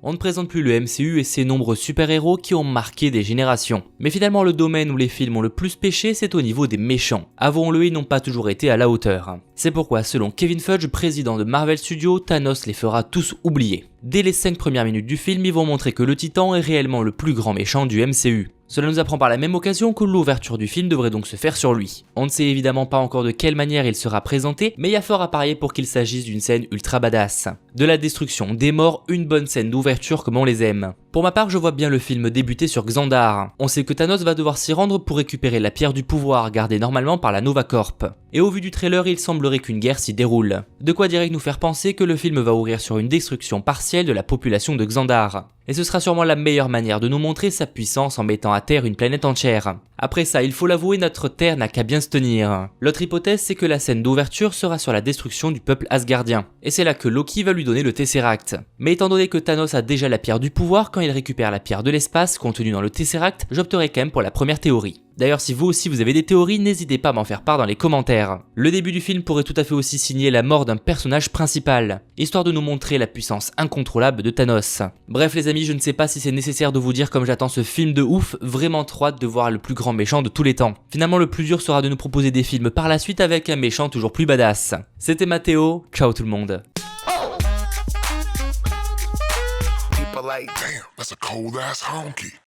On ne présente plus le MCU et ses nombreux super-héros qui ont marqué des générations. Mais finalement le domaine où les films ont le plus pêché, c'est au niveau des méchants. Avouons-le, ils n'ont pas toujours été à la hauteur. C'est pourquoi selon Kevin Feige, président de Marvel Studios, Thanos les fera tous oublier. Dès les 5 premières minutes du film, ils vont montrer que le Titan est réellement le plus grand méchant du MCU. Cela nous apprend par la même occasion que l'ouverture du film devrait donc se faire sur lui. On ne sait évidemment pas encore de quelle manière il sera présenté, mais il y a fort à parier pour qu'il s'agisse d'une scène ultra badass. De la destruction, des morts, une bonne scène d'ouverture comme on les aime. Pour ma part, je vois bien le film débuter sur Xandar. On sait que Thanos va devoir s'y rendre pour récupérer la pierre du pouvoir gardée normalement par la Nova Corp. Et au vu du trailer, il semblerait qu'une guerre s'y déroule. De quoi direct nous faire penser que le film va ouvrir sur une destruction partielle de la population de Xandar. Et ce sera sûrement la meilleure manière de nous montrer sa puissance en mettant à terre une planète entière. Après ça, il faut l'avouer, notre terre n'a qu'à bien se tenir. L'autre hypothèse, c'est que la scène d'ouverture sera sur la destruction du peuple asgardien. Et c'est là que Loki va lui donner le Tesseract. Mais étant donné que Thanos a déjà la pierre du pouvoir, quand il récupère la pierre de l'espace contenue dans le Tesseract, j'opterai quand même pour la première théorie. D'ailleurs, si vous aussi vous avez des théories, n'hésitez pas à m'en faire part dans les commentaires. Le début du film pourrait tout à fait aussi signer la mort d'un personnage principal, histoire de nous montrer la puissance incontrôlable de Thanos. Bref les amis, je ne sais pas si c'est nécessaire de vous dire comme j'attends ce film de ouf, vraiment trop hâte de voir le plus grand méchant de tous les temps. Finalement le plus dur sera de nous proposer des films par la suite avec un méchant toujours plus badass. C'était Mathéo, ciao tout le monde. Damn, that's a cold ass honky.